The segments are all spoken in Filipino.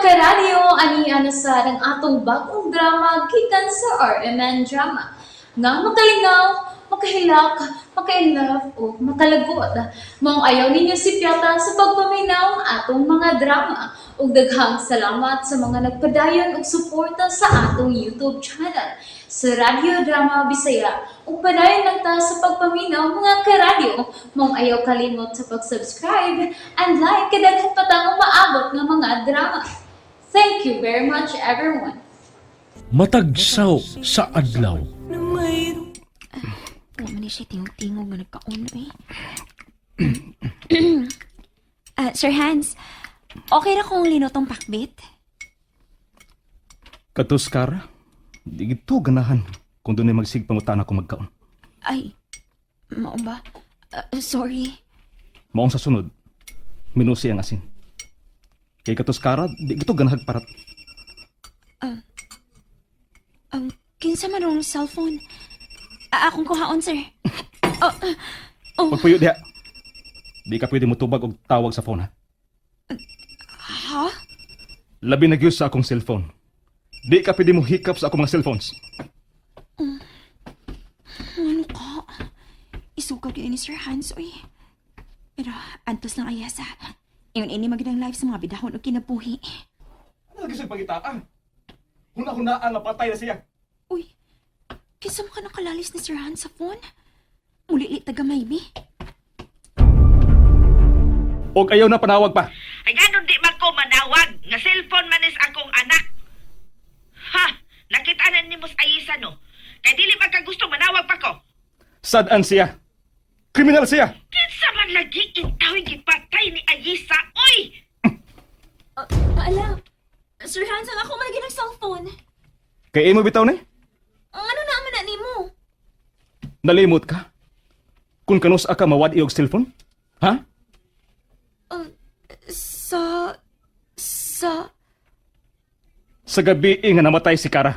karadyo, aniya na sa ng atong bagong drama gikan sa RMN Drama. Nga makalingaw, makahilak, maka-inlove, o makalagod. Maong ayaw ninyo si Piata sa pagpaminaw ang atong mga drama. Ug daghang salamat sa mga nagpadayon ug suporta sa atong YouTube channel sa Radyo Drama Bisaya. Ug padayon lang ta sa pagpaminaw mga karadyo. Maong ayaw kalimot sa pag-subscribe and like kadaghan pa tang maabot nga mga drama. Thank you very much everyone. Matagsaw sa adlaw. Wala man siya tingog-tingog nga nagkaon eh. Sir Hans, okay na kung linotong pakbit? Katos kara, di gito ganahan kung doon ay magsigpangutan ako magkaon. Ay, mao ba? Sorry. Maong sa sunod, minusi ang asin. Kay katos kara, di gito ganahag parat. Kinsa man ang cellphone? Akong kuhaon, sir. Pagpuyo diha, di ka pwede mutubag og tawag sa phone ha. Ha? Labi na gyud sa akong cellphone. Di ka pwede mo hikap sa akong mga cellphones. Ano ka? Isugaw yun ni Sir Hans, oy. Pero, antos lang ayasa. Iyon ini magandang live sa mga bidahon o kinabuhi. Ano gisig pagitaan? Huna-hunaan nga patay na siya. Uy, kinsa mo ka nakalalis ni Sir Hans sa phone? Muli taga maybe. Og ayaw na panawag pa. Ay ganon di man ko manawag. Nga cellphone man is akong anak. Ha! Nakita na ni Mus Ayisa no. Kay dili man ka gusto manawag pa ko. Sadaan siya. Kriminal siya. Kinsa man lagi intawing gipatay ni Ayisa. Uy! Ala, Sir Hans, ang ako malagi ng cellphone. Kay imo bitaw ni? Ang ano na man ni mo? Nalimot ka? Kung kanus ka mawad iyog cellphone? Ha? Sa gabi nga namatay si Kara.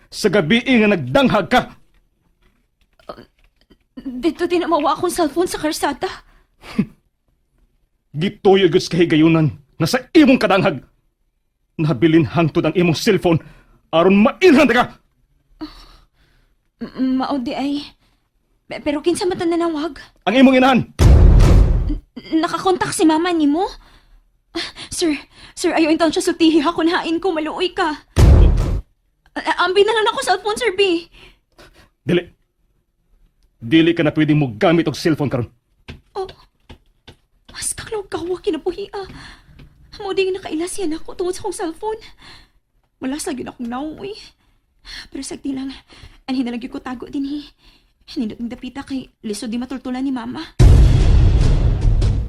Sa gabi nga nagdanghag ka. Dito din mawa akong cellphone sa karsada. Gituyo gyud sa kahigayunan nga sa imong kadanghag. Nabilin hangtod ang imong cellphone aron mailhan ka. Mao di ay. Pero kinsa man ta nanawag? Ang imong inahan. Nakakontak si mama ni mo? Sir, ayaw intaon siya sultihi ha kung hain ko, maluoy ka. Ambi na lang ako cellphone, Sir B. Dili ka na pwedeng mo gamit og cellphone karon. Oh, mas kaklaw kawa kinabuhi Mo din nakailas yan ako tungod sa akong cellphone. Malas lagi na akong nauwi. Pero sagdi lang, anhin na lagi ko tago din Nindot ng dapita kay lisod di matultulan ni mama.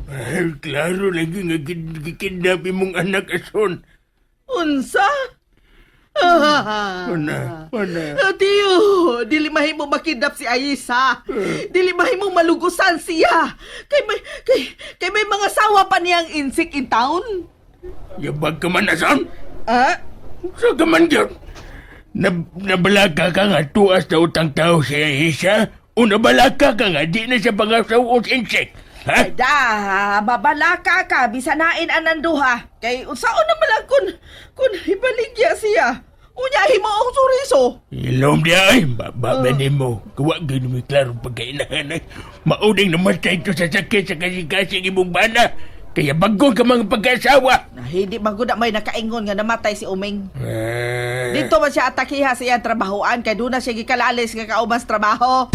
Ay, klaro lagi nga gikidnapi mong anak ason. Unsa? Mana? Tiyo, dili mahimo makidnap si Ayisa. Dili mahimo malugusan siya. Kay may mga sawa pa niyang insik in town. Yabag ka man ason? Ah? Sa gaman yun? Nabalaka ka nga tuas na utang tao si Aisha? O nabalaka ka nga di na siya pangasaw o insik? Ha? Ay da, babalaka ka, bisanain ananduha. Kay unsaon naman lang kun ibaligya siya. Unya himo ang suriso. Ilom di ay, babani mo. Kuwa gini klaro pagkainahan ay. Mauding namatay ko sa sakit sa kasing-kasing imong bana. Kaya bago ka mga pag-asawa. Hindi magud may nakaingon nga namatay si Uming. Dito man siya atakiha sa iyang trabahoan kay doon na siya gikalalis nga kauban sa trabaho.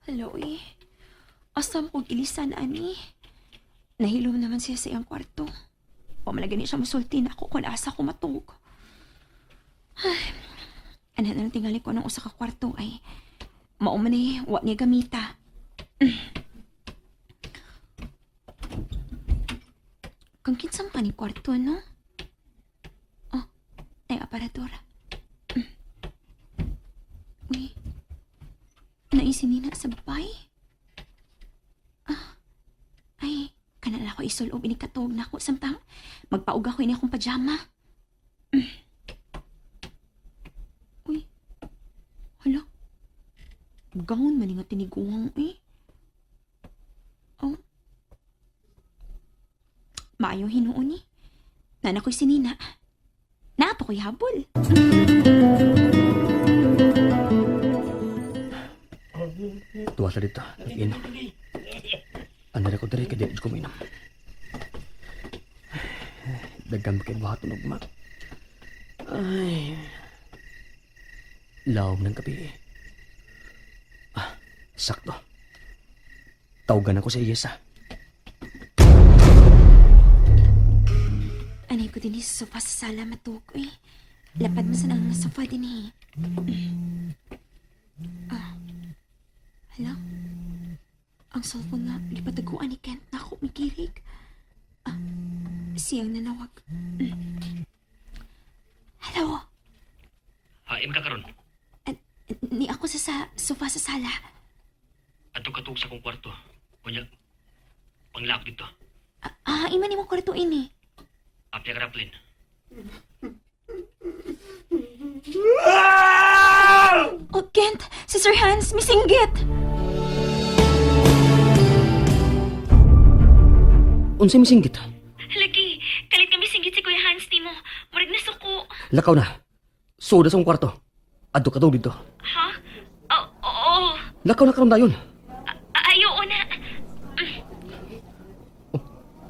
Hello, asam kong ilisan, ani. Nahilom naman siya sa iyang kwarto. Pamalagani siya masulti na ako kung asa ko matug. Ay, ano na tingali ko ng usa ka kwarto ay mauman wa niya gamita. Kung kinsang pa ni kwarto, no? Oh, ay aparador. Uy, naisin na sa babay? Ay, kanan ako isulob inikatog na ako samtang magpaug ako ini akong pajama. Uy, hala, gawon man nga tiniguang Maayo hinuon ni. Nana ko'y sinina. Naato ko'y habol. Tuwa sa dito. Inom. Ano rin ko diri kaya di ko minum. Dagan kayo bahat ng ugma. Ay. Lawom ng gabi. Sakto. Tawagan ako sa Iyesa. Anay ko din sa sofa sa sala matukoy. Lapad mo sa nang sofa din eh. Hello? Ang cellphone nga, lipataguan ni Kent na ako mikirig. Siyang nanawag. Hello? Haim ka karon. Ni ako sa sofa sa sala. Ato katong sa kong kwarto. Kunya, panglaak dito. Iman mo kwarto ini. Apya ka raplin. Oh, Kent! Si Sir Hans, misinggit! Unsay misinggit? Lagi, kalit kami singgit si Kuya Hans ni mo. Murig na suko. Lakaw na. Soda sa akong kwarto. Adto ka dito. Ha? Oo. Lakaw na karon dayon. Ayaw na.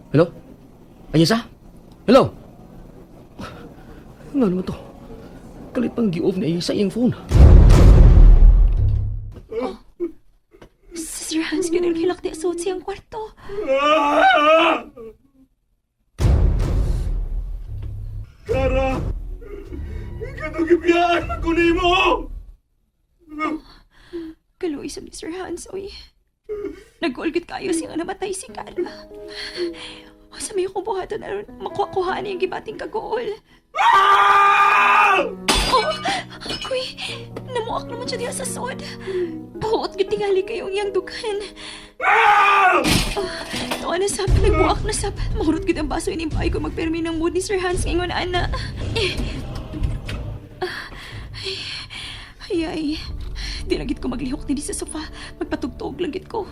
Hello? Ayesa? Hello? Nga naman to. Kalit pang gi-off na Ayesa iyang phone. Si Sir Hans, kinulkilak di asot siyang kwarto. Kara! Ikatong ibiyaan ako ni mo! Kaluoy sa ni Sir Hans, oy. Nag-ulgit kayo siya nga namatay si Kara. O sa may kubuhato na rin, makuha-kuhaan yung gibating kagool. Oh, kuy, namuak naman siya diya sa sod. Pahuot gitingali kayong iyang dugan. Tawa na sab, nagbuak na sab. Mahurot gid ang baso inimpay ko magpermi ng mood ni Sir Hans ngayon, ana. Ay. Di lang gid ko maglihok din sa sofa. Magpatugtog lang gid ko.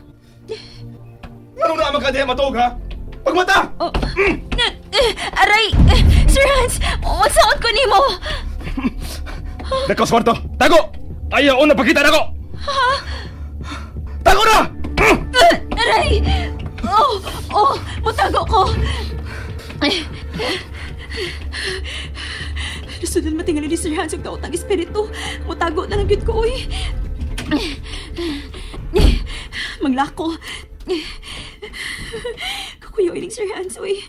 Ano na magkadiya matog, ha? Pagmata! Oh. Aray! Sir Hans! Magsaon ko nimo! Dako sa kwarto! Tago! Ayaw na pakita na ko! Ha? Tago na! Aray! Oh! Mutago ko! Sunod matingali ni Sir Hans ang taotang espiritu. Mutago na lang yun ko, uy. Maglako. Kukuyo iling Sir Hans, uy.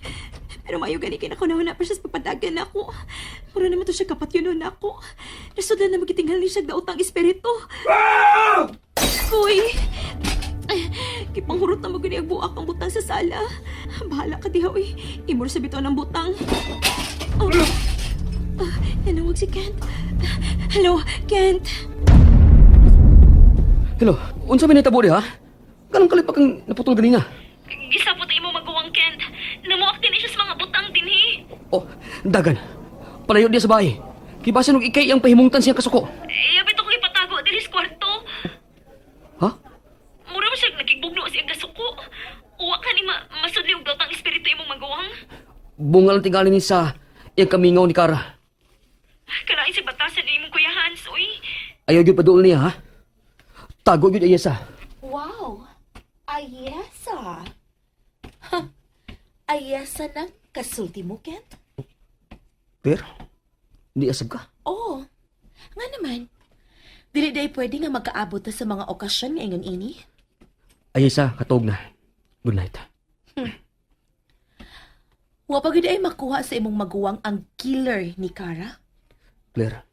Pero mayo gani kinakuna-una pa siya sa papadagan na ako. Mura naman to siya kapat yun na ako. Nasudlan na magitinggal ni siya daotang espiritu. Uy! Kipanghurot na magani ang buak ang butang sa sala. Bahala ka diha, uy. Imor sa bitaw ng butang. Nanawag si Kent. Hello, Kent. Hello? Unsa man itabo di ha? Ganong kalit pa kang naputol ganina. Gisapot imo magawang Kent. Namuak din siya sa mga butang dinhi. Oh, dagan. Palayo diya sa bahay. Kibasa nung ikay ang pahimungtan siyang kasuko. Yabit ako ipatago dili sa kwarto. Ha? Mura mo siya nakigbugno siyang kasuko. Uwa ka ni masudli og datang espiritu imong magawang. Bungal ang tingali ni sa iyang kamingaw ni Kara. Kalain si batasan ni imong Kuya Hans, uy. Ayaw yun paduol niya ha? Tago yun Ayesa. Wow! Ayesa! Ha! Ayesa ng kasulti mo, Kent? Pero, hindi asab ka. Oo. Nga naman. Dili day pwede nga magkaabot ta sa mga okasyon ngayon ini. Ayesa, katog na. Good night. Wa pa gid ay makuha sa imong maguwang ang killer ni Kara. Claire,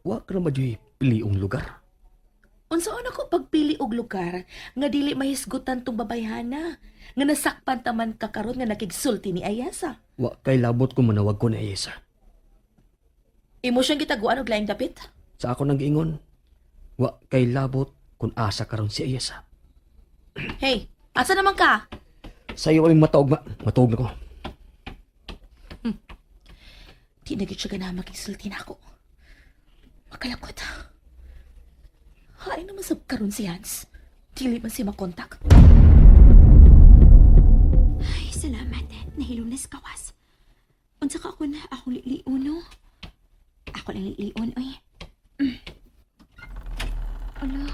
wa ka na madyo'y piliong lugar. Unsaon ako pagpili og lugar nga dili mahisgutan tong babayhana nga nasakpan taman ka karon nga nakigsulti ni Ayesa. Wa kay labot ko manawag ko ni Ayesa. Imo siyang gitaguan og laing dapit? Sa ako nang giingon, wa kay labot kung asa karon si Ayesa. Hey, asa naman ka? Sa iyo kaming mataog na ko. Di na gid siya ganahan makigsulti na ako. Makalakot. Hain naman sa karon si Hans. Dili man siya makontak. Ay, salamat. Ala,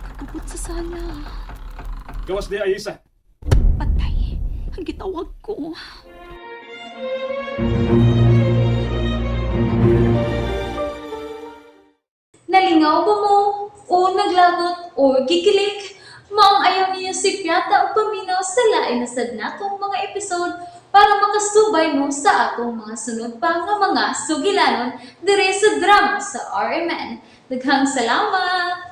kakabot sa sala. Gawas di Aisa. Patay, ang gitawag ko. Nalingaw ba mo? O naglagot? O gikilik? Maong ayaw niya si Piata o paminaw sa lain na sad natong mga episode para makasubay mo sa atong mga sunod pa nga mga sugilanon dire sa drama sa RMN. Daghang salamat!